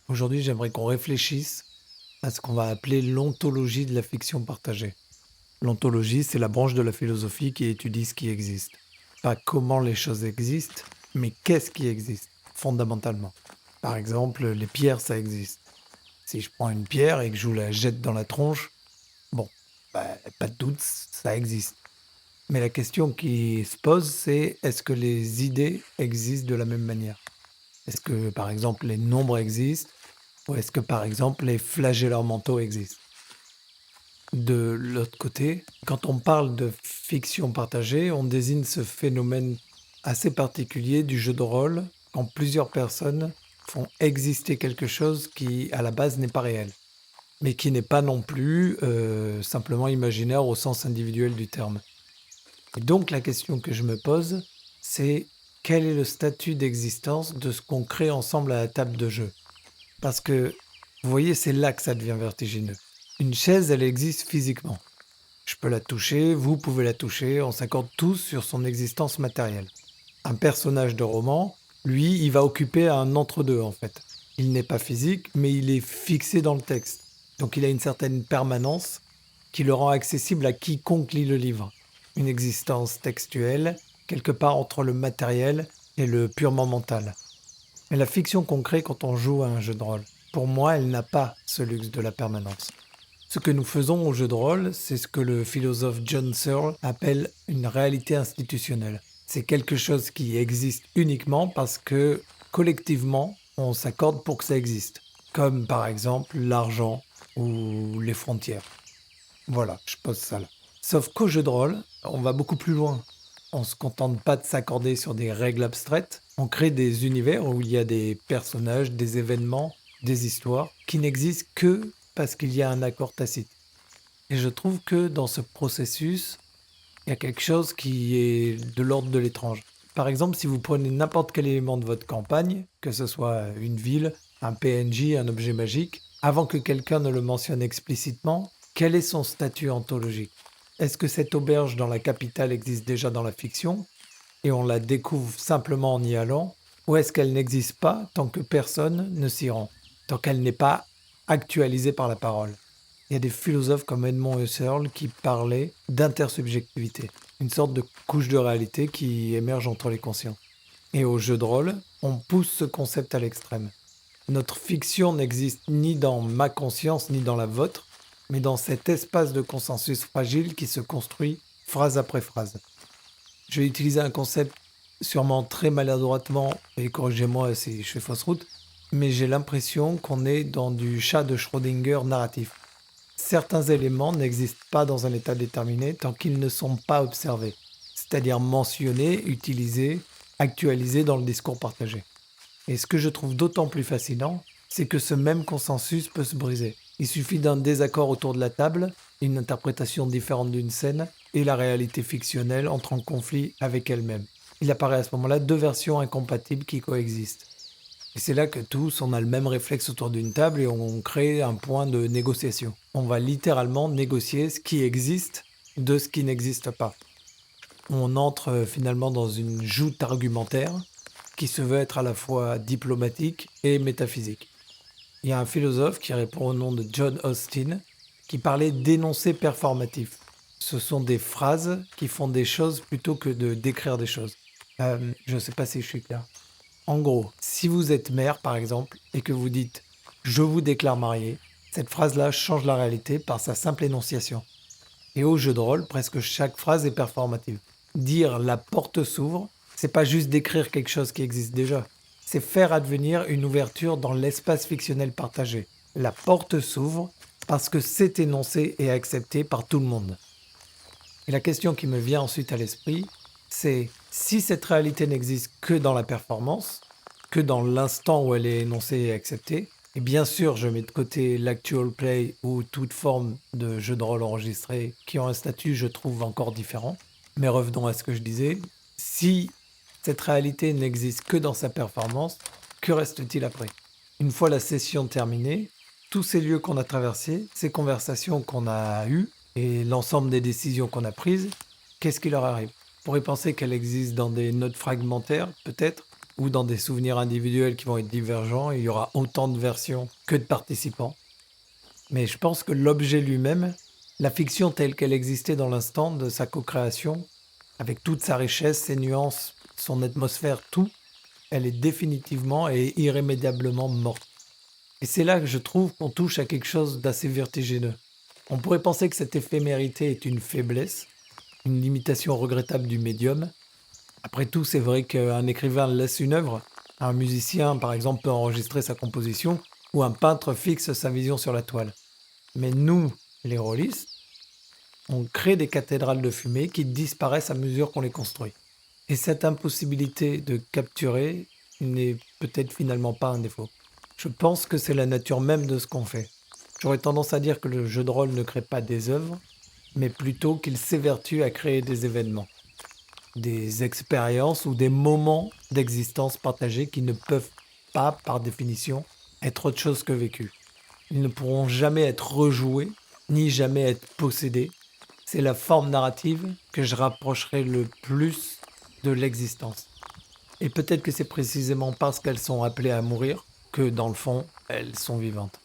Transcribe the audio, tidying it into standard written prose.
Aujourd'hui, j'aimerais qu'on réfléchisse à ce qu'on va appeler l'ontologie de la fiction partagée. L'ontologie, c'est la branche de la philosophie qui étudie ce qui existe. Pas comment les choses existent, mais qu'est-ce qui existe, fondamentalement. Par exemple, les pierres, ça existe. Si je prends une pierre et que je vous la jette dans la tronche, bon, pas de doute, ça existe. Mais la question qui se pose, c'est est-ce que les idées existent de la même manière? Est-ce que, par exemple, les nombres existent? Ou est-ce que, par exemple, les flagellants mentaux existent? De l'autre côté, quand on parle de fiction partagée, on désigne ce phénomène assez particulier du jeu de rôle quand plusieurs personnes font exister quelque chose qui, à la base, n'est pas réel, mais qui n'est pas non plus simplement imaginaire au sens individuel du terme. Et donc la question que je me pose, c'est quel est le statut d'existence de ce qu'on crée ensemble à la table de jeu? Parce que, vous voyez, c'est là que ça devient vertigineux. Une chaise, elle existe physiquement. Je peux la toucher, vous pouvez la toucher, on s'accorde tous sur son existence matérielle. Un personnage de roman, lui, il va occuper un entre-deux en fait. Il n'est pas physique, mais il est fixé dans le texte. Donc il a une certaine permanence qui le rend accessible à quiconque lit le livre. Une existence textuelle, quelque part entre le matériel et le purement mental. Mais la fiction qu'on crée quand on joue à un jeu de rôle, pour moi, elle n'a pas ce luxe de la permanence. Ce que nous faisons au jeu de rôle, c'est ce que le philosophe John Searle appelle une réalité institutionnelle. C'est quelque chose qui existe uniquement parce que collectivement, on s'accorde pour que ça existe. Comme par exemple l'argent ou les frontières. Voilà, je pose ça là. Sauf qu'au jeu de rôle, on va beaucoup plus loin. On se contente pas de s'accorder sur des règles abstraites, on crée des univers où il y a des personnages, des événements, des histoires qui n'existent que parce qu'il y a un accord tacite. Et je trouve que dans ce processus, il y a quelque chose qui est de l'ordre de l'étrange. Par exemple, si vous prenez n'importe quel élément de votre campagne, que ce soit une ville, un PNJ, un objet magique, avant que quelqu'un ne le mentionne explicitement, quel est son statut ontologique? Est-ce que cette auberge dans la capitale existe déjà dans la fiction et on la découvre simplement en y allant? Ou est-ce qu'elle n'existe pas tant que personne ne s'y rend, tant qu'elle n'est pas actualisée par la parole? Il y a des philosophes comme Edmond Husserl qui parlaient d'intersubjectivité, une sorte de couche de réalité qui émerge entre les conscients. Et au jeu de rôle, on pousse ce concept à l'extrême. Notre fiction n'existe ni dans ma conscience ni dans la vôtre, mais dans cet espace de consensus fragile qui se construit phrase après phrase. Je vais utiliser un concept sûrement très maladroitement, et corrigez-moi si je fais fausse route, mais j'ai l'impression qu'on est dans du chat de Schrödinger narratif. Certains éléments n'existent pas dans un état déterminé tant qu'ils ne sont pas observés, c'est-à-dire mentionnés, utilisés, actualisés dans le discours partagé. Et ce que je trouve d'autant plus fascinant, c'est que ce même consensus peut se briser. Il suffit d'un désaccord autour de la table, une interprétation différente d'une scène, et la réalité fictionnelle entre en conflit avec elle-même. Il apparaît à ce moment-là deux versions incompatibles qui coexistent. Et c'est là que tous, on a le même réflexe autour d'une table et on crée un point de négociation. On va littéralement négocier ce qui existe de ce qui n'existe pas. On entre finalement dans une joute argumentaire qui se veut être à la fois diplomatique et métaphysique. Il y a un philosophe qui répond au nom de John Austin qui parlait d'énoncés performatifs. Ce sont des phrases qui font des choses plutôt que de décrire des choses. Je ne sais pas si je suis clair. En gros, si vous êtes mère, par exemple, et que vous dites «Je vous déclare marié», cette phrase-là change la réalité par sa simple énonciation. Et au jeu de rôle, presque chaque phrase est performative. Dire «la porte s'ouvre», c'est pas juste décrire quelque chose qui existe déjà. C'est faire advenir une ouverture dans l'espace fictionnel partagé. La porte s'ouvre parce que c'est énoncé et accepté par tout le monde. Et la question qui me vient ensuite à l'esprit, c'est si cette réalité n'existe que dans la performance, que dans l'instant où elle est énoncée et acceptée, et bien sûr je mets de côté l'actual play ou toute forme de jeu de rôle enregistré qui ont un statut je trouve encore différent, mais revenons à ce que je disais, si cette réalité n'existe que dans sa performance, que reste-t-il après? Une fois la session terminée, tous ces lieux qu'on a traversés, ces conversations qu'on a eues, et l'ensemble des décisions qu'on a prises, qu'est-ce qui leur arrive? On pourrait penser qu'elles existent dans des notes fragmentaires, peut-être, ou dans des souvenirs individuels qui vont être divergents, il y aura autant de versions que de participants. Mais je pense que l'objet lui-même, la fiction telle qu'elle existait dans l'instant de sa co-création, avec toute sa richesse, ses nuances, son atmosphère, tout, elle est définitivement et irrémédiablement morte. Et c'est là que je trouve qu'on touche à quelque chose d'assez vertigineux. On pourrait penser que cette éphémérité est une faiblesse, une limitation regrettable du médium. Après tout, c'est vrai qu'un écrivain laisse une œuvre, un musicien par exemple peut enregistrer sa composition, ou un peintre fixe sa vision sur la toile. Mais nous, les rôlistes, on crée des cathédrales de fumée qui disparaissent à mesure qu'on les construit. Et cette impossibilité de capturer n'est peut-être finalement pas un défaut. Je pense que c'est la nature même de ce qu'on fait. J'aurais tendance à dire que le jeu de rôle ne crée pas des œuvres, mais plutôt qu'il s'évertue à créer des événements, des expériences ou des moments d'existence partagés qui ne peuvent pas, par définition, être autre chose que vécus. Ils ne pourront jamais être rejoués, ni jamais être possédés. C'est la forme narrative que je rapprocherai le plus de l'existence. Et peut-être que c'est précisément parce qu'elles sont appelées à mourir que, dans le fond, elles sont vivantes.